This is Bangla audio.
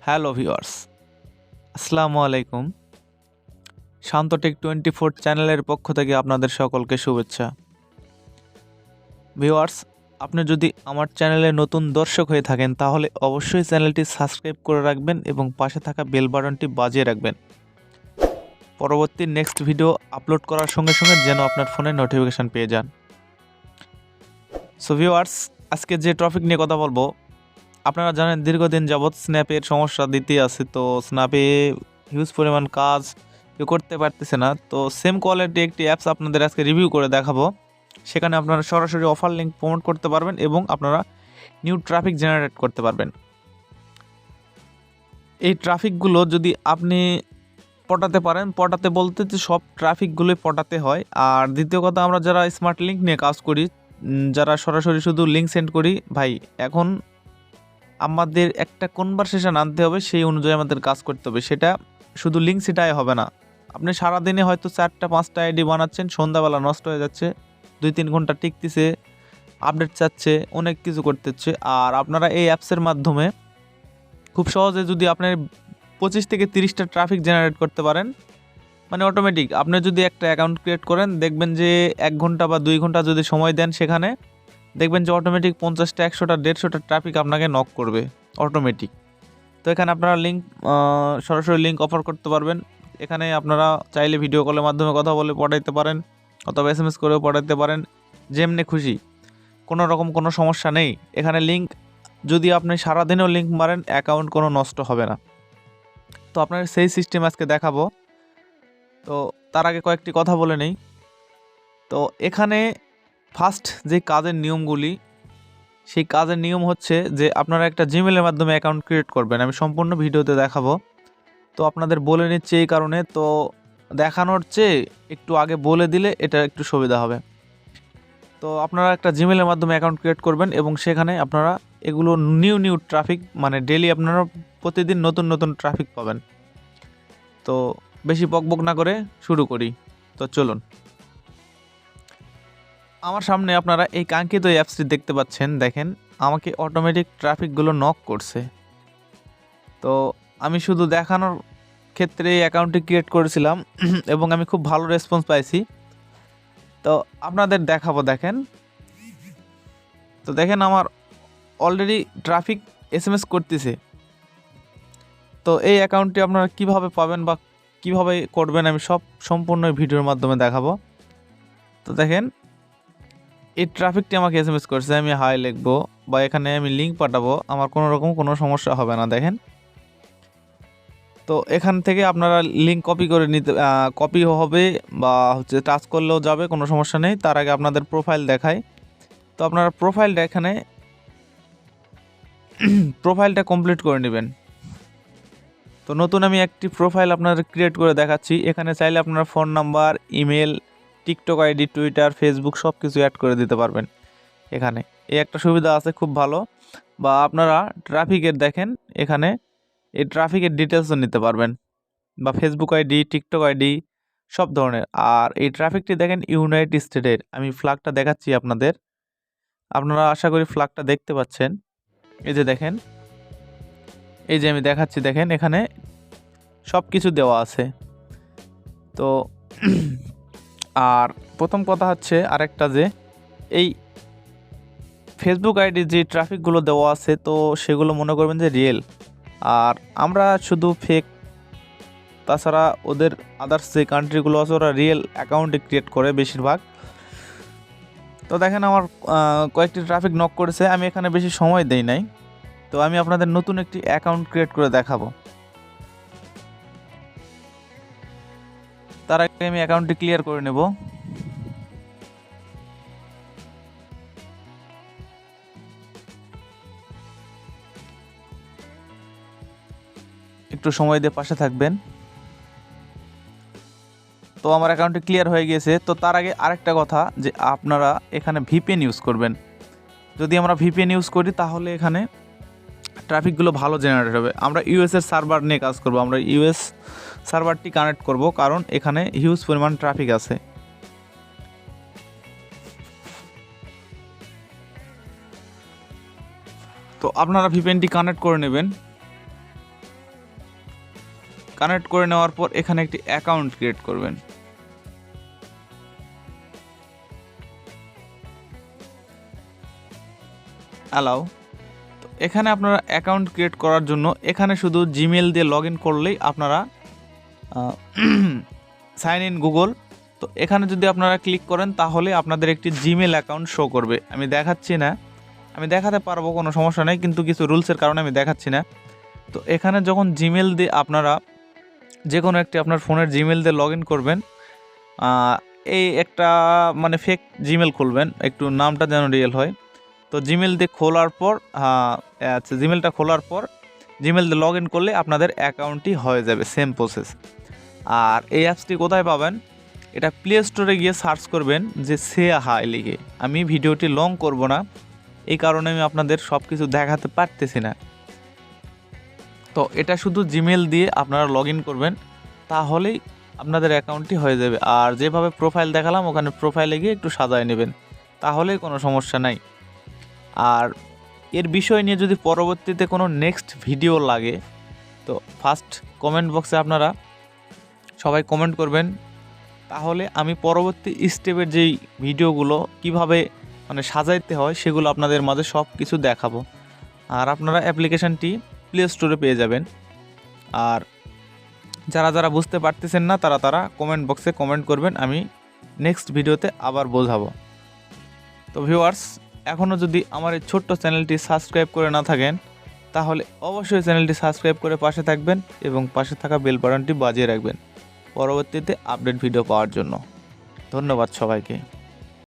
হ্যালো ভিউয়ার্স, আসসালামু আলাইকুম। শান্তটেক 24 চ্যানেলের পক্ষ থেকে আপনাদের সকলকে শুভেচ্ছা। ভিউয়ার্স, আপনি যদি আমার চ্যানেলে নতুন দর্শক হয়ে থাকেন তাহলে অবশ্যই চ্যানেলটি সাবস্ক্রাইব করে রাখবেন এবং পাশে থাকা বেল বাটনটি বাজিয়ে রাখবেন। পরবর্তী নেক্সট ভিডিও আপলোড করার সঙ্গে সঙ্গে যেন আপনার ফোনে নোটিফিকেশান পেয়ে যান। সো ভিউয়ার্স, আজকে যে টপিক নিয়ে কথা বলবো, আপনারা জানেন দীর্ঘদিন যাবৎ স্ন্যাপের সমস্যা দিতেই আছে। তো স্ন্যাপে হিউজ পরিমাণ কাজ কেউ করতে পারতেছে না। তো সেম কোয়ালিটি একটি অ্যাপস আপনাদের আজকে রিভিউ করে দেখাবো। সেখানে আপনারা সরাসরি অফার লিঙ্ক প্রমোট করতে পারবেন এবং আপনারা নিউ ট্রাফিক জেনারেট করতে পারবেন। এই ট্রাফিকগুলো যদি আপনি পটাতে পারেন, পটাতে বলতে যে সব ট্রাফিকগুলোই পটাতে হয়। আর দ্বিতীয় কথা, আমরা যারা স্মার্ট লিঙ্ক নিয়ে কাজ করি, যারা সরাসরি শুধু লিঙ্ক সেন্ড করি, ভাই এখন আমাদের একটা কনভারসেশন আনতে হবে, সেই অনুযায়ী আমাদের কাজ করতে হবে। সেটা শুধু লিঙ্ক সেটাই হবে না। আপনি সারাদিনে হয়তো 4টা-5টা আইডি বানাচ্ছেন, সন্ধ্যাবেলা নষ্ট হয়ে যাচ্ছে, 2-3 ঘন্টা টিকতেছে, আপডেট চাচ্ছে, অনেক কিছু করতে হচ্ছে। আর আপনারা এই অ্যাপসের মাধ্যমে খুব সহজে যদি আপনার 25 থেকে 30টা ট্রাফিক জেনারেট করতে পারেন, মানে অটোমেটিক আপনি যদি একটা অ্যাকাউন্ট ক্রিয়েট করেন, দেখবেন যে 1 ঘন্টা বা 2 ঘন্টা যদি সময় দেন, সেখানে দেখবেন যে অটোমেটিক 50টা, 100টা, 150টা ট্রাফিক আপনাকে নক করবে অটোমেটিক। তো এখানে আপনারা লিঙ্ক সরাসরি লিঙ্ক অফার করতে পারবেন। এখানে আপনারা চাইলে ভিডিও কলের মাধ্যমে কথা বলে পড়াইতে পারেন অথবা SMS করেও পড়াইতে পারেন, যেমনি খুশি, কোনো রকম কোনো সমস্যা নেই। এখানে লিঙ্ক যদি আপনি সারাদিনেও লিঙ্ক মারেন, অ্যাকাউন্ট কোনো নষ্ট হবে না। তো আপনার সেই সিস্টেম আজকে দেখাবো। তো তার আগে কয়েকটি কথা বলে নেই। তো এখানে ফার্স্ট যে কাজের নিয়মগুলি, সেই কাজের নিয়ম হচ্ছে যে আপনারা একটা জিমেলের মাধ্যমে অ্যাকাউন্ট ক্রিয়েট করবেন। আমি সম্পূর্ণ ভিডিওতে দেখাবো। তো আপনাদের বলে নিচ্ছি এই কারণে, তো দেখানোর চেয়ে একটু আগে বলে দিলে এটা একটু সুবিধা হবে। তো আপনারা একটা জিমেলের মাধ্যমে অ্যাকাউন্ট ক্রিয়েট করবেন এবং সেখানে আপনারা এগুলো নিউ ট্রাফিক, মানে ডেইলি আপনারা প্রতিদিন নতুন নতুন ট্রাফিক পাবেন। তো বেশি বকবক না করে শুরু করি। তো চলুন, আমার সামনে আপনারা এই কাঙ্ক্ষিত অ্যাপসটি দেখতে পাচ্ছেন। দেখেন, আমাকে অটোমেটিক ট্রাফিকগুলো নক করছে। তো আমি শুধু দেখানোর ক্ষেত্রে এই অ্যাকাউন্টটি ক্রিয়েট করেছিলাম এবং আমি খুব ভালো রেসপন্স পাইছি। তো আপনাদের দেখাবো, দেখেন। তো দেখেন, আমার অলরেডি ট্রাফিক SMS করতেছে। তো এই অ্যাকাউন্টটি আপনারা কিভাবে পাবেন বা কিভাবে করবেন, আমি সম্পূর্ণ ভিডিওর মাধ্যমে দেখাবো। তো দেখেন, এই ট্রাফিকটি আমাকে SMS করছে, আমি হাই লিখবো বা এখানে আমি লিঙ্ক পাঠাবো, আমার কোনো রকম কোনো সমস্যা হবে না। দেখেন, তো এখান থেকে আপনারা লিঙ্ক কপি করে নিতে, কপি হবে বা হচ্ছে টাচ করলেও যাবে, কোনো সমস্যা নেই। তার আগে আপনাদের প্রোফাইল দেখাই। তো আপনারা প্রোফাইলটা এখানে প্রোফাইলটা কমপ্লিট করে নেবেন। তো নতুন আমি একটি প্রোফাইল আপনাদের ক্রিয়েট করে দেখাচ্ছি। এখানে চাইলে আপনারা phone number, email, TikTok ID, Twitter, Facebook সব কিছু অ্যাড করে দিতে পারবেন। এখানে এই একটা সুবিধা আছে, খুব ভালো। বা আপনারা ট্রাফিকের দেখেন, এখানে এই ট্রাফিকের ডিটেলসও নিতে পারবেন, বা ফেসবুক আইডি, টিকটক আইডি, সব ধরনের। আর এই ট্রাফিকটি দেখেন ইউনাইটেড স্টেটের। আমি ফ্ল্যাগটা দেখাচ্ছি আপনাদের, আপনারা আশা করি ফ্ল্যাগটা দেখতে পাচ্ছেন। এই যে দেখেন, এই যে আমি দেখাচ্ছি, দেখেন এখানে সব কিছু দেওয়া আছে। তো আর প্রথম কথা হচ্ছে আরেকটা, যে এই ফেসবুক আইডি যে ট্রাফিকগুলো দেওয়া আছে, তো সেগুলো মনে করবেন যে রিয়েল, আর আমরা শুধু ফেক। তাছাড়া ওদের আদার্স যে কান্ট্রিগুলো আছে, ওরা রিয়েল অ্যাকাউন্টে ক্রিয়েট করে বেশিরভাগ। তো দেখেন, আমার কয়েকটি ট্রাফিক নক করেছে, আমি এখানে বেশি সময় দেই নাই। তো আমি আপনাদের নতুন একটি অ্যাকাউন্ট ক্রিয়েট করে দেখাবো। তার আগে আমি অ্যাকাউন্টটি ক্লিয়ার করে নেব। একটু সময় দিয়ে পাশে থাকবেন। তো আমার অ্যাকাউন্টটি ক্লিয়ার হয়ে গিয়েছে। তো তার আগে আরেকটা কথা, যে আপনারা এখানে VPN ইউজ করবেন। যদি আমরা VPN ইউজ করি তাহলে এখানে ট্রাফিকগুলো ভালো জেনারেট হবে। আমরা ইউএসের সার্ভার নিয়ে কাজ করব, আমরা ইউএস সার্ভারটি কানেক্ট করব, কারণ এখানে হিউজ পরিমাণ ট্রাফিক আছে। তো আপনারা VPNটি কানেক্ট করে নেবেন। কানেক্ট করে নেওয়ার পর এখানে একটি অ্যাকাউন্ট ক্রিয়েট করবেন। অ্যালাউ। তো এখানে আপনারা অ্যাকাউন্ট ক্রিয়েট করার জন্য এখানে শুধু জিমেল দিয়ে লগ ইন করলেই আপনারা সাইন ইন গুগল। তো এখানে যদি আপনারা ক্লিক করেন তাহলে আপনাদের একটি জিমেল অ্যাকাউন্ট শো করবে। আমি দেখাচ্ছি না, আমি দেখাতে পারবো, কোনো সমস্যা নেই, কিন্তু কিছু রুলসের কারণে আমি দেখাচ্ছি না। তো এখানে যখন জিমেল দিয়ে আপনারা যে কোনো একটি আপনার ফোনের জিমেল দিয়ে লগ ইন করবেন, এই একটা মানে ফেক জিমেল খুলবেন, একটু নামটা যেন রিয়েল হয়। তো জিমেল দিয়ে খোলার পর আচ্ছা, জিমেলটা খোলার পর জিমেল দিয়ে লগ ইন করলে আপনাদের অ্যাকাউন্টটি হয়ে যাবে, সেম প্রসেস। আর এই অ্যাপসটি কোথায় পাবেন? এটা প্লে স্টোরে গিয়ে সার্চ করবেন যে সেয়াহা লিখে। আমি ভিডিওটি লং করব না, এই কারণে আমি আপনাদের সব কিছু দেখাতে পারতেছি না। তো এটা শুধু জিমেল দিয়ে আপনারা লগ ইন করবেন, তাহলেই আপনাদের অ্যাকাউন্টটি হয়ে যাবে। আর যেভাবে প্রোফাইল দেখালাম ওখানে প্রোফাইলে গিয়ে একটু সাজায় নেবেন, তাহলেই কোনো সমস্যা নাই। আর এর বিষয় নিয়ে যদি পরবর্তীতে কোনো নেক্সট ভিডিও লাগে তো ফার্স্ট কমেন্ট বক্সে আপনারা সবাই কমেন্ট করবেন, তাহলে আমি পরবর্তী স্টেপের যেই ভিডিওগুলো কিভাবে মানে সাজাইতে হয় সেগুলো আপনাদের মাঝে সব কিছু দেখাবো। আর আপনারা অ্যাপ্লিকেশানটি প্লে স্টোরে পেয়ে যাবেন। আর যারা যারা বুঝতে পারতেছেন না তারা কমেন্ট বক্সে কমেন্ট করবেন, আমি নেক্সট ভিডিওতে আবার বোঝাবো। তো ভিউয়ার্স, এখনও যদি আমার এই ছোট্ট চ্যানেলটি সাবস্ক্রাইব করে না থাকেন তাহলে অবশ্যই চ্যানেলটি সাবস্ক্রাইব করে পাশে থাকবেন এবং পাশে থাকা বেল বাটনটি বাজিয়ে রাখবেন পরবর্তীতে আপডেট ভিডিও পাওয়ার জন্য। ধন্যবাদ সবাইকে।